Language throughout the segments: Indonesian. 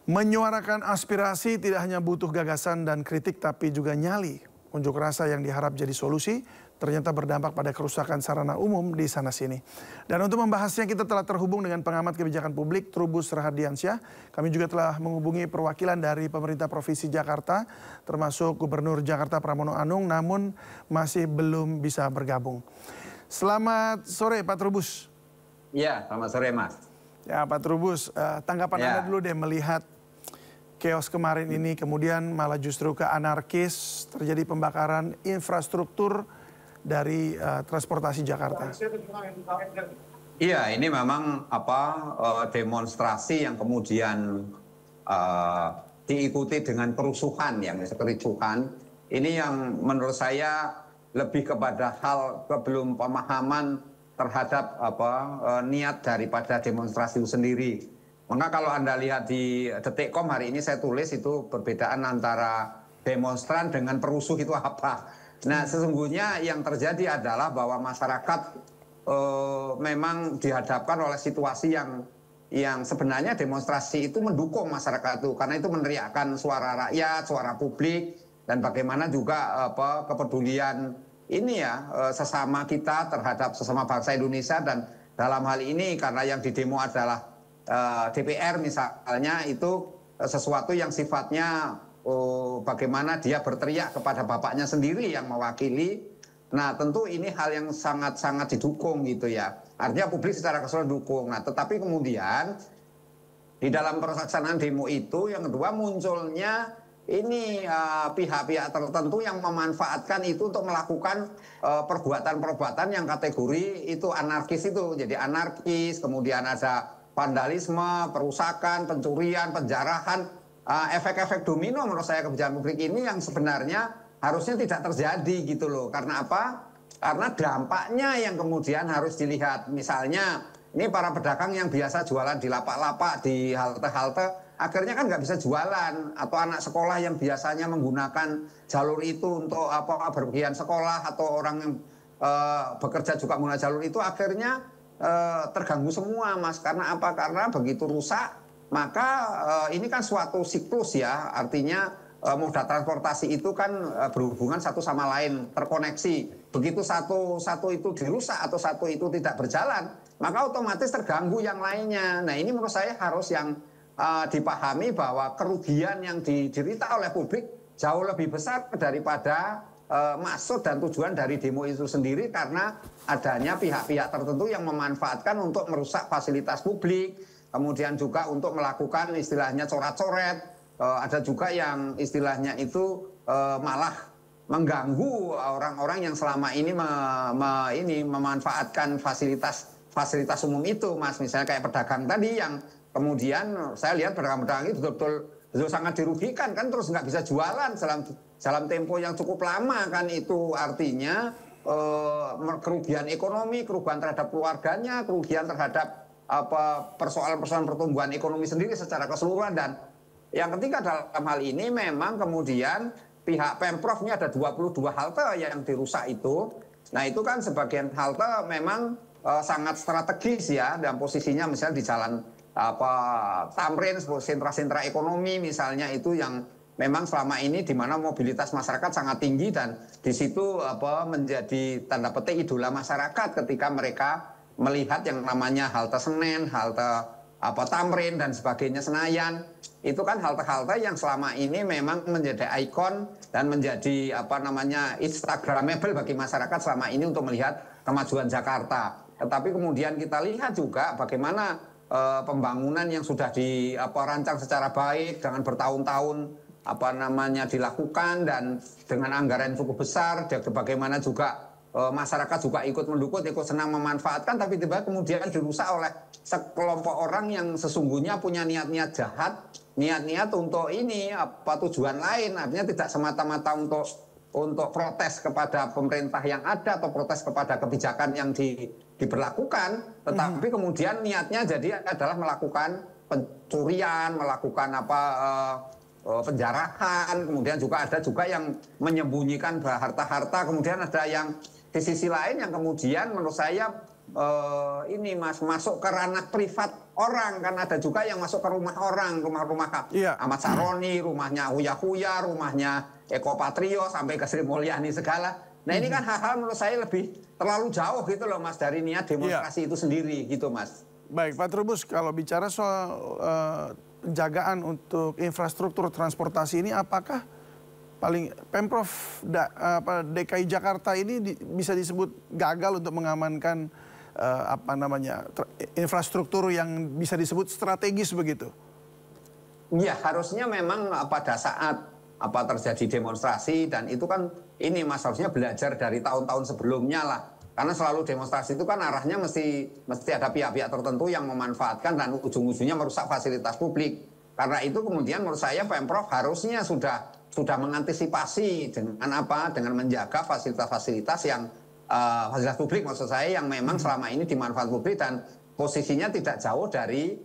Menyuarakan aspirasi tidak hanya butuh gagasan dan kritik tapi juga nyali. Unjuk rasa yang diharap jadi solusi ternyata berdampak pada kerusakan sarana umum di sana-sini. Dan untuk membahasnya kita telah terhubung dengan pengamat kebijakan publik Trubus Rahadiansyah. Kami juga telah menghubungi perwakilan dari pemerintah Provinsi Jakarta termasuk Gubernur Jakarta Pramono Anung namun masih belum bisa bergabung. Selamat sore Pak Trubus. Iya, selamat sore Mas. Ya Pak Trubus, tanggapan Anda dulu deh melihat chaos kemarin ini, kemudian malah justru ke anarkis, terjadi pembakaran infrastruktur dari transportasi Jakarta. Iya, ini memang demonstrasi yang kemudian diikuti dengan kerusuhan, yang kericuhan. Ini yang menurut saya lebih kepada hal belum pemahaman terhadap niat daripada demonstrasi itu sendiri. Maka kalau Anda lihat di Detikcom hari ini saya tulis itu perbedaan antara demonstran dengan perusuh itu apa. Nah sesungguhnya yang terjadi adalah bahwa masyarakat memang dihadapkan oleh situasi yang sebenarnya demonstrasi itu mendukung masyarakat itu. Karena itu meneriakkan suara rakyat, suara publik, dan bagaimana juga kepedulian ini sesama kita terhadap sesama bangsa Indonesia. Dan dalam hal ini karena yang didemo adalah DPR misalnya, itu sesuatu yang sifatnya bagaimana dia berteriak kepada bapaknya sendiri yang mewakili. Nah tentu ini hal yang sangat-sangat didukung gitu ya. Artinya publik secara keseluruhan dukung. Nah tetapi kemudian di dalam pelaksanaan demo itu yang kedua munculnya ini pihak-pihak tertentu yang memanfaatkan itu untuk melakukan perbuatan-perbuatan yang kategori itu anarkis itu. Jadi anarkis, kemudian ada vandalisme, perusakan, pencurian, penjarahan, efek-efek domino menurut saya kebijakan publik ini yang sebenarnya harusnya tidak terjadi gitu loh. Karena apa? Karena dampaknya yang kemudian harus dilihat. Misalnya ini para pedagang yang biasa jualan di lapak-lapak, di halte-halte, akhirnya kan nggak bisa jualan. Atau anak sekolah yang biasanya menggunakan jalur itu untuk berpergian sekolah, atau orang yang bekerja juga menggunakan jalur itu, akhirnya terganggu semua Mas. Karena apa? Karena begitu rusak, maka ini kan suatu siklus ya. Artinya moda transportasi itu kan berhubungan satu sama lain, terkoneksi. Begitu satu itu dirusak atau satu itu tidak berjalan, maka otomatis terganggu yang lainnya. Nah ini menurut saya harus yang dipahami bahwa kerugian yang diderita oleh publik jauh lebih besar daripada maksud dan tujuan dari demo itu sendiri, karena adanya pihak-pihak tertentu yang memanfaatkan untuk merusak fasilitas publik, kemudian juga untuk melakukan istilahnya coret-coret, ada juga yang istilahnya itu malah mengganggu orang-orang yang selama ini memanfaatkan fasilitas umum itu Mas. Misalnya kayak pedagang tadi yang kemudian saya lihat pedagang-pedagang itu betul-betul sangat dirugikan kan, terus nggak bisa jualan dalam tempo yang cukup lama kan. Itu artinya kerugian ekonomi, kerugian terhadap keluarganya, kerugian terhadap persoalan-persoalan pertumbuhan ekonomi sendiri secara keseluruhan. Dan yang ketiga dalam hal ini memang kemudian pihak Pemprov ini ada 22 halte yang dirusak itu. Nah itu kan sebagian halte memang sangat strategis ya, dan posisinya misalnya di jalan Tamrin, sentra-sentra ekonomi misalnya, itu yang memang selama ini di mana mobilitas masyarakat sangat tinggi, dan di situ menjadi tanda petik idola masyarakat ketika mereka melihat yang namanya halte Senen, halte Tamrin dan sebagainya, Senayan. Itu kan halte-halte yang selama ini memang menjadi ikon dan menjadi instagramable bagi masyarakat selama ini untuk melihat kemajuan Jakarta. Tetapi kemudian kita lihat juga bagaimana pembangunan yang sudah dirancang secara baik dengan bertahun-tahun dilakukan dan dengan anggaran cukup besar, dan bagaimana juga masyarakat juga ikut mendukung, ikut senang memanfaatkan, tapi tiba-tiba kemudian dirusak oleh sekelompok orang yang sesungguhnya punya niat-niat jahat, niat-niat untuk tujuan lain. Artinya tidak semata-mata untuk protes kepada pemerintah yang ada atau protes kepada kebijakan yang diberlakukan, tetapi kemudian niatnya jadi adalah melakukan pencurian, melakukan penjarahan, kemudian juga ada juga yang menyembunyikan harta-harta, kemudian ada yang di sisi lain yang kemudian menurut saya ini Mas, masuk ke ranah privat orang, kan ada juga yang masuk ke rumah orang, rumah-rumah Ahmad Saroni, rumahnya Uya Kuya, rumahnya Eko Patrio sampai ke Sri Mulyani segala. Nah ini kan hal-hal menurut saya lebih terlalu jauh gitu loh Mas dari niat demonstrasi itu sendiri gitu Mas. Baik Pak Trubus, kalau bicara soal penjagaan untuk infrastruktur transportasi ini, apakah Pemprov DKI Jakarta ini bisa disebut gagal untuk mengamankan infrastruktur yang bisa disebut strategis begitu? Ya harusnya memang pada saat terjadi demonstrasi, dan itu kan ini Mas harusnya belajar dari tahun-tahun sebelumnya lah, karena selalu demonstrasi itu kan arahnya mesti ada pihak-pihak tertentu yang memanfaatkan dan ujung-ujungnya merusak fasilitas publik. Karena itu kemudian menurut saya Pemprov harusnya sudah mengantisipasi dengan menjaga fasilitas-fasilitas yang fasilitas publik maksud saya yang memang selama ini dimanfaatkan publik dan posisinya tidak jauh dari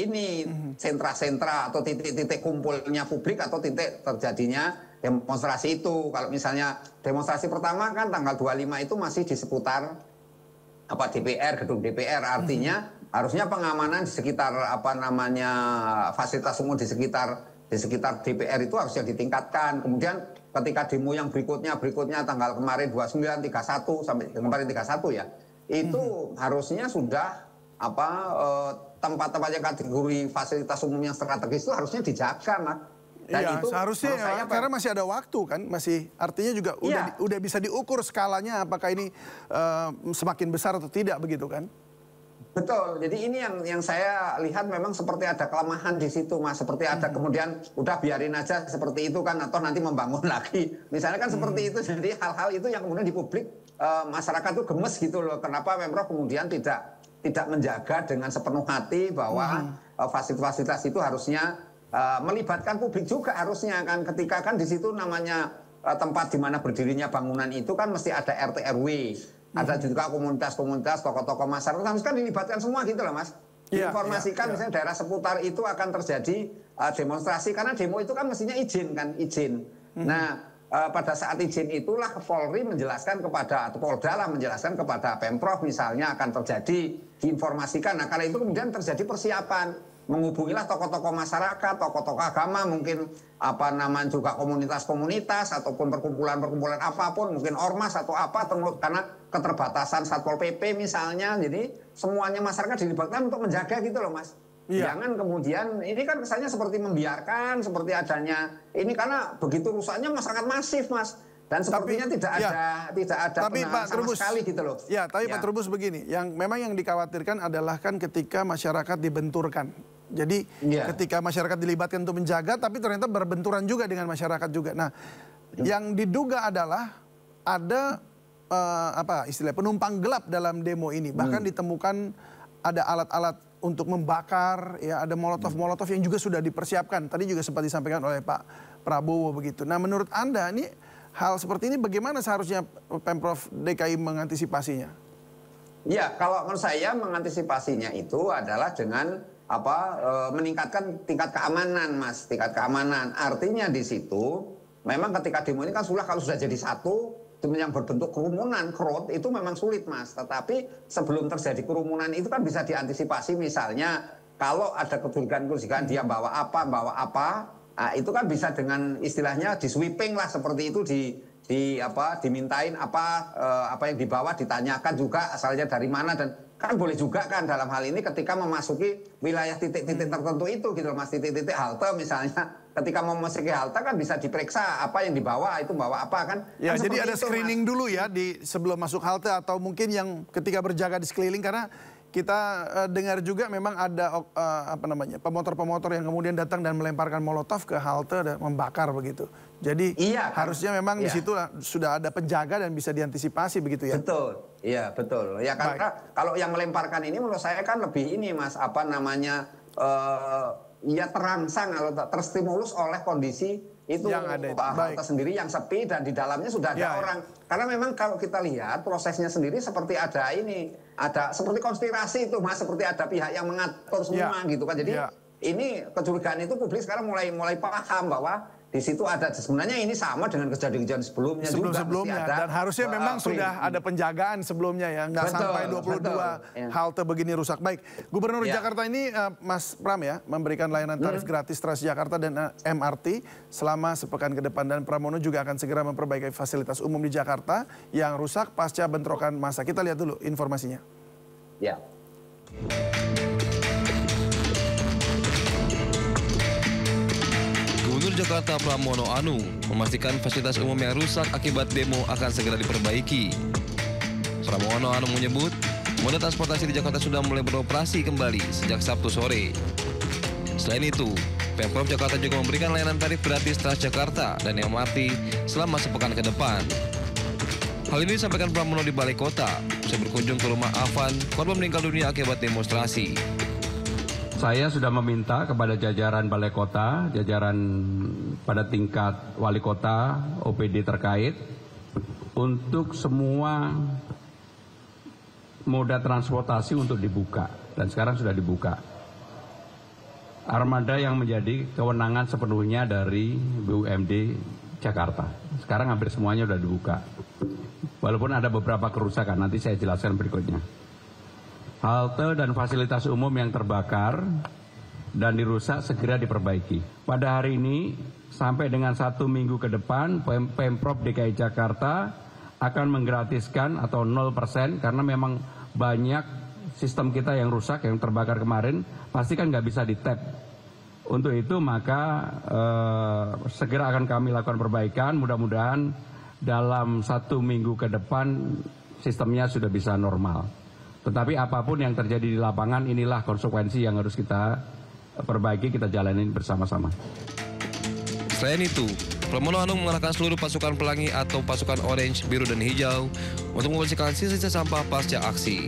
ini sentra-sentra atau titik-titik kumpulnya publik atau titik terjadinya demonstrasi itu. Kalau misalnya demonstrasi pertama kan tanggal 25 itu masih di seputar DPR, gedung DPR, artinya harusnya pengamanan di sekitar fasilitas umum di sekitar DPR itu harusnya ditingkatkan. Kemudian ketika demo yang berikutnya tanggal kemarin 29, 31 sampai kemarin 31 ya, itu harusnya sudah tempat-tempat yang kategori fasilitas umum yang strategis itu harusnya dijaga, Mas. Dan iya, itu seharusnya ya, karena masih ada waktu kan, artinya juga udah bisa diukur skalanya apakah ini semakin besar atau tidak begitu kan? Betul, jadi ini yang saya lihat memang seperti ada kelemahan di situ Mas, seperti ada kemudian udah biarin aja seperti itu kan, atau nanti membangun lagi. Misalnya kan seperti itu, jadi hal-hal itu yang kemudian di publik masyarakat tuh gemes gitu loh, kenapa Pemprov kemudian tidak menjaga dengan sepenuh hati bahwa fasilitas-fasilitas itu harusnya melibatkan publik juga harusnya kan, ketika kan di situ namanya tempat di mana berdirinya bangunan itu kan mesti ada RT RW. Ada juga komunitas-komunitas, tokoh-tokoh masyarakat, harus kan dilibatkan semua gitu loh Mas. Diinformasikan misalnya daerah seputar itu akan terjadi demonstrasi, karena demo itu kan mestinya izin. Nah pada saat izin itulah Polri menjelaskan kepada, atau Polda lah menjelaskan kepada Pemprov misalnya akan terjadi, diinformasikan. Nah karena itu kemudian terjadi persiapan. Menghubungilah tokoh-tokoh masyarakat, tokoh-tokoh agama, mungkin juga komunitas-komunitas ataupun perkumpulan-perkumpulan apapun, mungkin ormas atau apa, karena keterbatasan Satpol PP misalnya, jadi semuanya masyarakat dilibatkan untuk menjaga gitu loh Mas. Iya. Jangan kemudian ini kan kesannya seperti membiarkan, seperti adanya ini, karena begitu rusaknya masyarakat masif Mas. Dan sepertinya tidak ada penanganan sama sekali gitu loh. Ya, tapi Pak Trubus begini, memang yang dikhawatirkan adalah kan ketika masyarakat dibenturkan. Jadi ketika masyarakat dilibatkan untuk menjaga, tapi ternyata berbenturan juga dengan masyarakat juga. Nah, yang diduga adalah ada istilah penumpang gelap dalam demo ini. Bahkan ditemukan ada alat-alat untuk membakar, ya ada molotov-molotov yang juga sudah dipersiapkan. Tadi juga sempat disampaikan oleh Pak Prabowo begitu. Nah, menurut Anda ini hal seperti ini bagaimana seharusnya Pemprov DKI mengantisipasinya? Ya, kalau menurut saya mengantisipasinya itu adalah dengan meningkatkan tingkat keamanan, Mas, tingkat keamanan. Artinya di situ memang ketika demo ini kan kalau sudah jadi satu yang berbentuk kerumunan, crowd itu memang sulit, Mas. Tetapi sebelum terjadi kerumunan itu kan bisa diantisipasi, misalnya kalau ada kecurigaan dia bawa apa, nah, itu kan bisa dengan istilahnya di sweeping lah seperti itu, dimintain apa yang dibawa, ditanyakan juga asalnya dari mana, dan kan boleh juga kan dalam hal ini ketika memasuki wilayah titik-titik tertentu itu gitu Mas, titik-titik halte misalnya, ketika memasuki halte kan bisa diperiksa apa yang dibawa, itu bawa apa kan. Ya, kan jadi ada itu, screening Mas. dulu ya sebelum masuk halte, atau mungkin yang ketika berjaga di sekeliling, karena kita dengar juga memang ada pemotor-pemotor yang kemudian datang dan melemparkan molotov ke halte dan membakar begitu. Jadi harusnya memang di situ sudah ada penjaga dan bisa diantisipasi begitu ya. Betul, iya betul. Ya karena kalau yang melemparkan ini menurut saya kan lebih ini Mas, terangsang atau terstimulus oleh kondisi itu yang ada halte sendiri yang sepi dan di dalamnya sudah ada orang. Karena memang kalau kita lihat prosesnya sendiri seperti ada seperti konspirasi itu Mas, seperti ada pihak yang mengatur semua gitu kan. Jadi ini kecurigaan itu publik sekarang mulai paham bahwa di situ ada sebenarnya ini sama dengan kejadian-kejadian sebelumnya juga sebelumnya ada, dan harusnya memang sudah ada penjagaan sebelumnya ya, nggak sampai 22 halte begini rusak. Baik, Gubernur Jakarta ini Mas Pram ya memberikan layanan tarif gratis Transjakarta dan MRT selama sepekan ke depan, dan Pramono juga akan segera memperbaiki fasilitas umum di Jakarta yang rusak pasca bentrokan massa. Kita lihat dulu informasinya. Ya. Gubernur Jakarta Pramono Anung memastikan fasilitas umum yang rusak akibat demo akan segera diperbaiki. Pramono Anung menyebut, moda transportasi di Jakarta sudah mulai beroperasi kembali sejak Sabtu sore. Selain itu, Pemprov Jakarta juga memberikan layanan tarif gratis Transjakarta dan MRT selama sepekan ke depan. Hal ini disampaikan Pramono di Balai Kota, usai berkunjung ke rumah Afan, korban meninggal dunia akibat demonstrasi. Saya sudah meminta kepada jajaran Balai Kota, jajaran pada tingkat Wali Kota, OPD terkait, untuk semua moda transportasi untuk dibuka, dan sekarang sudah dibuka. Armada yang menjadi kewenangan sepenuhnya dari BUMD Jakarta. Sekarang hampir semuanya sudah dibuka. Walaupun ada beberapa kerusakan, nanti saya jelaskan berikutnya. Halte dan fasilitas umum yang terbakar dan dirusak segera diperbaiki. Pada hari ini sampai dengan 1 minggu ke depan Pemprov DKI Jakarta akan menggratiskan atau 0% karena memang banyak sistem kita yang rusak, yang terbakar kemarin, pasti kan nggak bisa di-tap. Untuk itu maka segera akan kami lakukan perbaikan, mudah-mudahan dalam 1 minggu ke depan sistemnya sudah bisa normal. Tetapi apapun yang terjadi di lapangan, inilah konsekuensi yang harus kita perbaiki, kita jalanin bersama-sama. Selain itu, Pramono Anung mengerahkan seluruh pasukan pelangi atau pasukan orange, biru, dan hijau untuk membersihkan sisa-sisa sampah pasca aksi.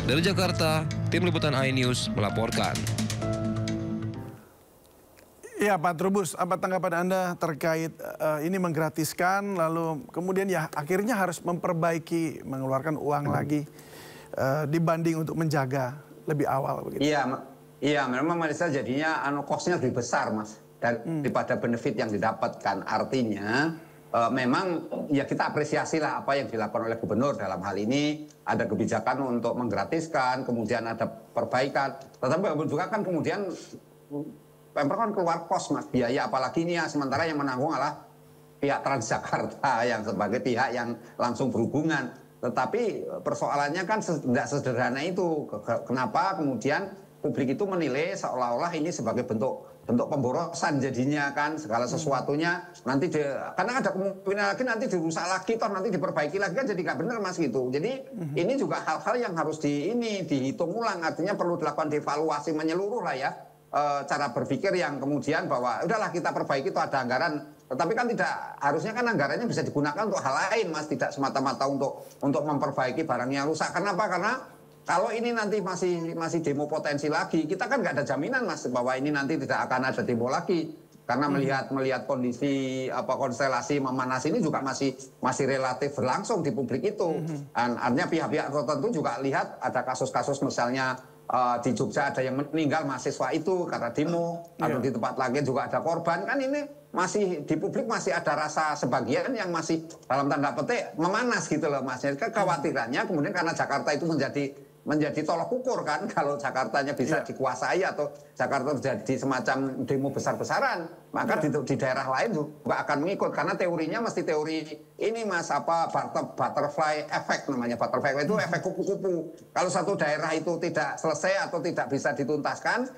Dari Jakarta, tim liputan iNews melaporkan. Ya Pak Trubus, apa tanggapan Anda terkait ini menggratiskan, lalu kemudian ya akhirnya harus memperbaiki, mengeluarkan uang lagi dibanding untuk menjaga lebih awal begitu? Iya, memang Malaysia jadinya cost-nya lebih besar Mas daripada benefit yang didapatkan. Artinya memang ya kita apresiasi lah apa yang dilakukan oleh gubernur dalam hal ini, ada kebijakan untuk menggratiskan, kemudian ada perbaikan. Tetapi juga kan kemudian Pemprov kan keluar kos Mas, biaya apalagi ini ya, sementara yang menanggung adalah pihak Transjakarta yang sebagai pihak yang langsung berhubungan. Tetapi persoalannya kan tidak sederhana itu. Kenapa kemudian publik itu menilai seolah-olah ini sebagai bentuk pemborosan jadinya kan, segala sesuatunya nanti karena ada kemungkinan lagi nanti dirusak lagi, toh nanti diperbaiki lagi kan, jadi nggak benar Mas gitu. Jadi ini juga hal-hal yang harus dihitung ulang, artinya perlu dilakukan evaluasi menyeluruh lah ya. Cara berpikir yang kemudian bahwa udahlah kita perbaiki itu ada anggaran, tetapi kan tidak, harusnya kan anggarannya bisa digunakan untuk hal lain Mas, tidak semata-mata untuk memperbaiki barang yang rusak. Kenapa? Karena kalau ini nanti masih demo potensi lagi, kita kan nggak ada jaminan Mas bahwa ini nanti tidak akan ada demo lagi, karena melihat kondisi konstelasi memanas ini juga masih relatif berlangsung di publik itu. Artinya pihak-pihak tertentu juga lihat ada kasus-kasus misalnya di Jogja ada yang meninggal mahasiswa itu karena demo, atau di tempat lain juga ada korban. Kan ini masih di publik masih ada rasa sebagian yang masih dalam tanda petik memanas gitu loh Mas. Kekhawatirannya kemudian karena Jakarta itu menjadi tolok ukur kan, kalau Jakartanya bisa dikuasai atau Jakarta terjadi semacam demo besar-besaran, maka di daerah lain juga akan mengikut, karena teorinya mesti teori ini Mas, butterfly effect namanya. Butterfly itu efek kupu-kupu. Kalau satu daerah itu tidak selesai atau tidak bisa dituntaskan,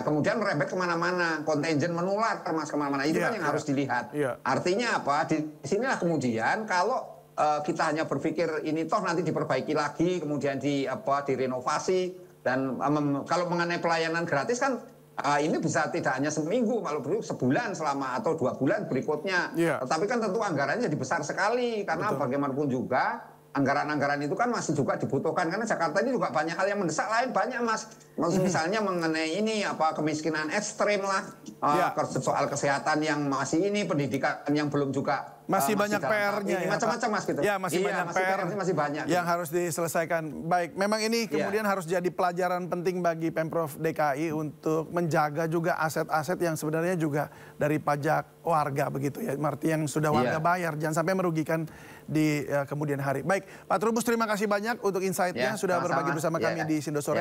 kemudian merembet kemana-mana, kontenjen menular Mas kemana-mana, itu kan yang harus dilihat. Artinya apa? Di sinilah kemudian kalau kita hanya berpikir ini toh nanti diperbaiki lagi, kemudian direnovasi, dan kalau mengenai pelayanan gratis kan ini bisa tidak hanya seminggu, kalau perlu sebulan selama atau 2 bulan berikutnya. Tetapi kan tentu anggarannya jadi besar sekali, karena bagaimanapun juga anggaran-anggaran itu kan masih juga dibutuhkan, karena Jakarta ini juga banyak hal yang mendesak lain, banyak Mas. Misalnya mengenai ini kemiskinan ekstrim lah, soal kesehatan yang masih ini, pendidikan yang belum juga masih banyak PR-nya ya, macam-macam Mas gitu. Ya, masih banyak PR masih banyak yang harus diselesaikan. Baik, memang ini kemudian harus jadi pelajaran penting bagi Pemprov DKI untuk menjaga juga aset-aset yang sebenarnya juga dari pajak warga begitu ya. Arti yang sudah warga bayar, jangan sampai merugikan di kemudian hari. Baik, Pak Trubus terima kasih banyak untuk insight-nya sudah berbagi bersama kami di Sindo Sore.